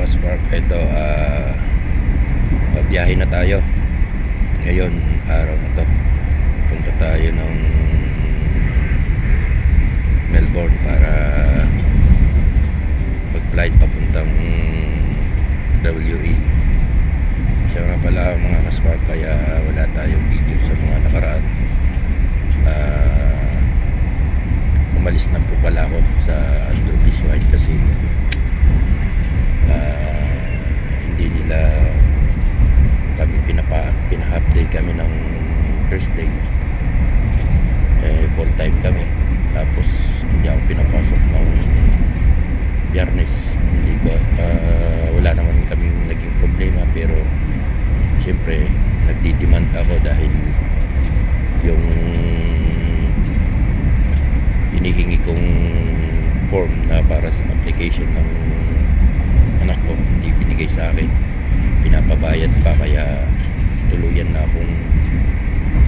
Spark. Ito, pabiyahe na tayo ngayon, araw na to. Punta tayo ng Melbourne para mag-flight papuntang WA. Siya nga pala mga ka-Spark, kaya wala tayong video sa mga nakaraan. Umalis na po pala ako sa Andrew Biswine kasi hindi nila kami pina-update kami ng Thursday, full time kami, tapos hindi ako pinapasok ng Biyernes. Hindi ko wala naman kaming naging problema, pero siyempre nagdi-demand ako dahil yung hinihingi kong form na para sa application ng anak ko hindi binigay sa akin, pinapabayad pa, kaya tuluyan na akong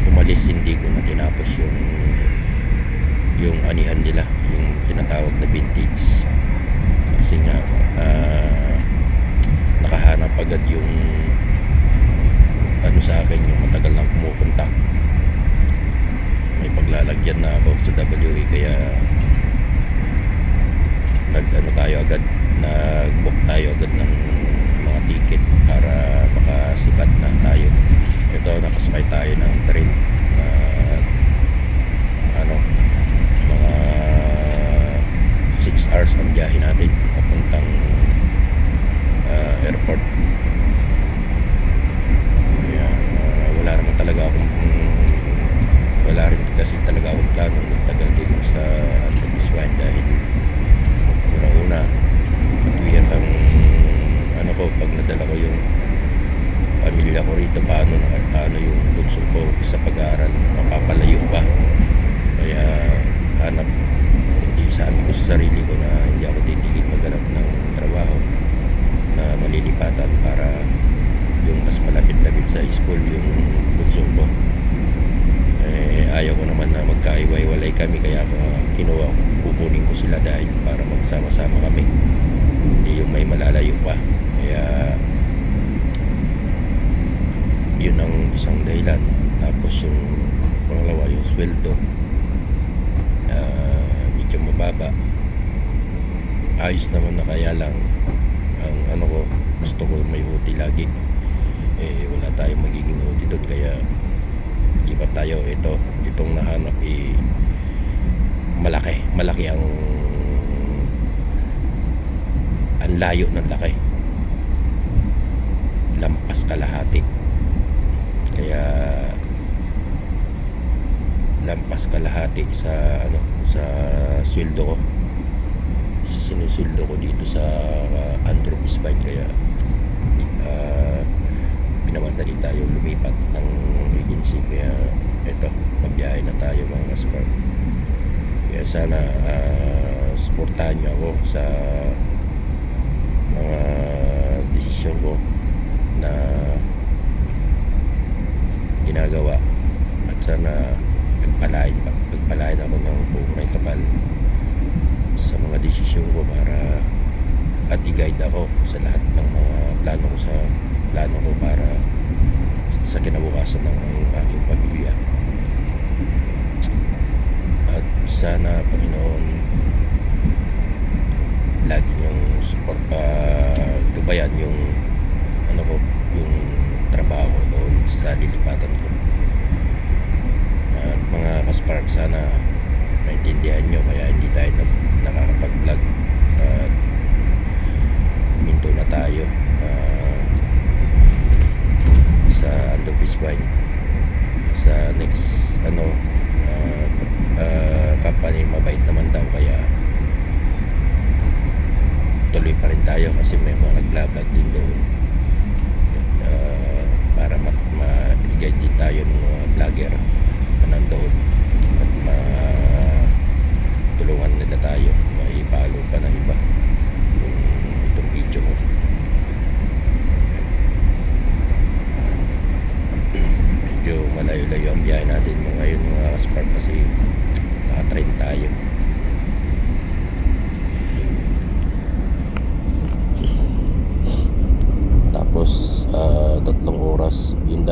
umalis. Hindi ko na tinapos yung anihan nila, yung tinatawag na vintage, kasi nga nakahanap agad yung ano sa akin, yung matagal nang kumukontak. May paglalagyan na ako sa WA, kaya nag-ano tayo agad, nag-book tayo agad ng mga ticket para makasibat na tayo. Ito, nakasakay tayo ng train na mga 6 hours ang biyahe natin papuntang airport. Kaya wala rin kasi talaga akong plano magtagal din sa Biswine, dahil una-una matwiyar ang pag nadala ko yung pamilya ko rito, paano yung bunso ko sa pag-aaral, mapapalayo pa. Kaya sabi ko sa sarili ko na hindi ako titigil maghanap ng trabaho na malilipatan para yung mas malapit-lapit sa school yung bunso ko. Ayaw ko naman na magkaiwalay kami, kaya ako kukunin ko sila dahil para magsama-sama kami, hindi yung may malalayo pa. Kaya yun ang isang dahilan. Tapos yung pangalawa, yung sweldo medyo mababa. Ayos naman na, kaya lang ang gusto ko may OT lagi. Wala tayong magiging OT doon, kaya iba tayo. Itong nahanap malaki ang layo ng laki, lampas kalahati. Kaya lampas kalahati sa sweldo ko, sa sinusweldo ko dito sa Andrew Biswine. Kaya pinamadali tayo lumipat ng agency. Kaya eto, pabiyahe na tayo mga Spark. Kaya sana suportahan nyo ako sa mga desisyon ko na ginagawa, at sana pagpalain ako ng buong may kapal sa mga desisyon ko, para at i-guide ako sa lahat ng mga plano ko para sa kinabukasan ng aking pamilya. At sana, Panginoon, lagi yung gabayan yung yung trabaho doon sa lilipatan ko. Mga ka-Spark, sana maintindihan nyo, kaya hindi tayo nakakapag-vlog. Minto na tayo sa Andrew Biswine. Sa next company, mabait naman daw, kaya tuloy pa rin tayo kasi may mga nag-vlog din doon, para ma-guide din tayo ng mga vlogger na nandoon, at matulungan nila tayo, maipalo pa ng iba itong video ko. Medyo malayo-layo ang biyahe natin ngayon mga Spark, kasi naka-train tayo.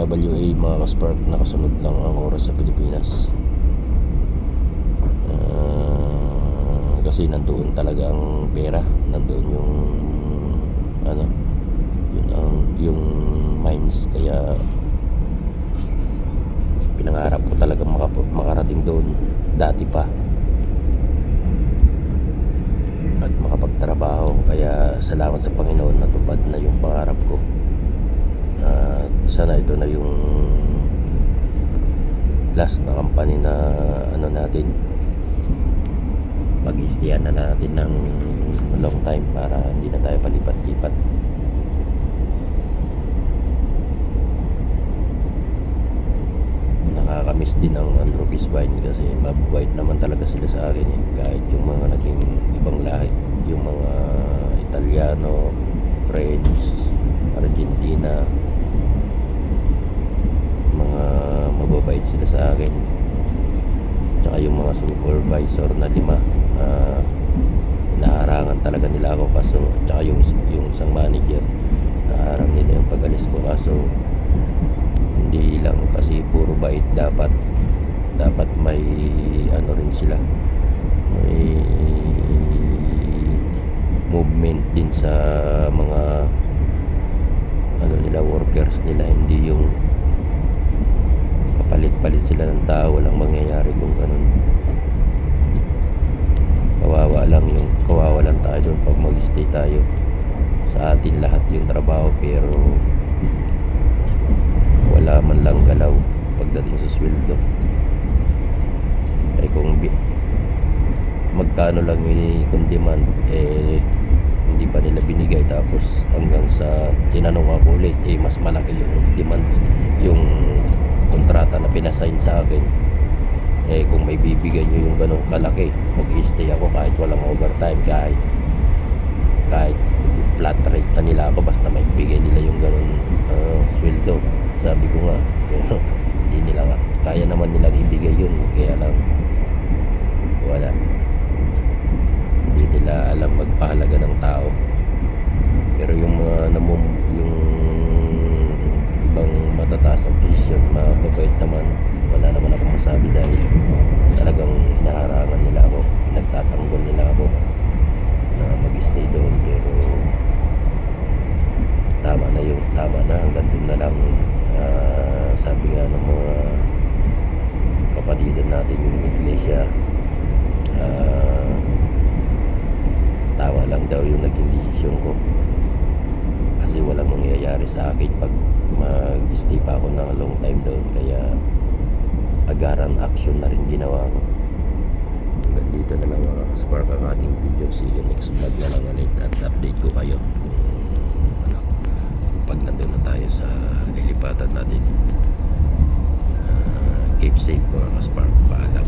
DMWA mga ka-spark, nakasunod lang ang oras sa Pilipinas. Kasi nandoon talaga ang pera, nandoon yung ano, yung mines, kaya pinangarap ko talaga makarating doon dati pa at makapagtrabaho. Kaya salamat sa Panginoon, natupad na yung pangarap ko. Sana ito na yung last na company na ano natin, pag-iistihan na natin ng long time para hindi na tayo palipat-lipat. Nakakamiss din ang Unrupis Wine kasi mabait naman talaga sila sa akin eh. Kahit yung mga naging ibang lahi, yung mga Italiano, French, Argentina, mga mababait sila sa akin. Tsaka yung mga supervisor na 5, naharangan talaga nila ako, kaso tsaka yung isang manager, naharang nila yung pag-alis ko, kaso hindi lang kasi puro bait, dapat may ano rin sila, may movement din sa mga ano nila, workers nila, hindi yung palit-palit sila ng tao, walang mangyayari kung ganun. Kawawa lang tayo doon pag mag-stay tayo. Sa atin lahat yung trabaho, pero wala man lang galaw pagdating sa sweldo. Ay kung magkano lang yung demand, hindi pa nila binigay, tapos hanggang sa tinanong ako ulit, mas malaki yung demand, yung kontrata na pinasign sa akin. Kung may bibigyan nyo yung ganong kalaki, mag-i-stay ako kahit walang overtime, kahit flat rate na nila ako, basta may bigay nila yung ganon sweldo. Sabi ko nga, pero hindi nila, kaya naman nilang ibigay yun, kaya lang wala, hindi nila alam magpahalaga ng tao. Pero yung yung ibang matataas ang posisyon, mababait naman, wala naman akong masabi dahil talagang hinaharangan nila ako, pinagtatanggol nila ako na mag-stay doon. Pero tama na, hanggang doon na lang. Sabi nga ng mga kapatidan natin yung iglesia, tama lang daw yung naging desisyon ko, kasi walang mangyayari sa akin pag mag-stay pa ako ng long time doon. Kaya agaran action na rin ginawa ko. Hanggang dito na lang mga spark ang ating video. See you next vlog na lang ulit, at update ko kayo pag nandun na tayo sa lilipatan natin. Keep safe mga ka-spark. Paalam.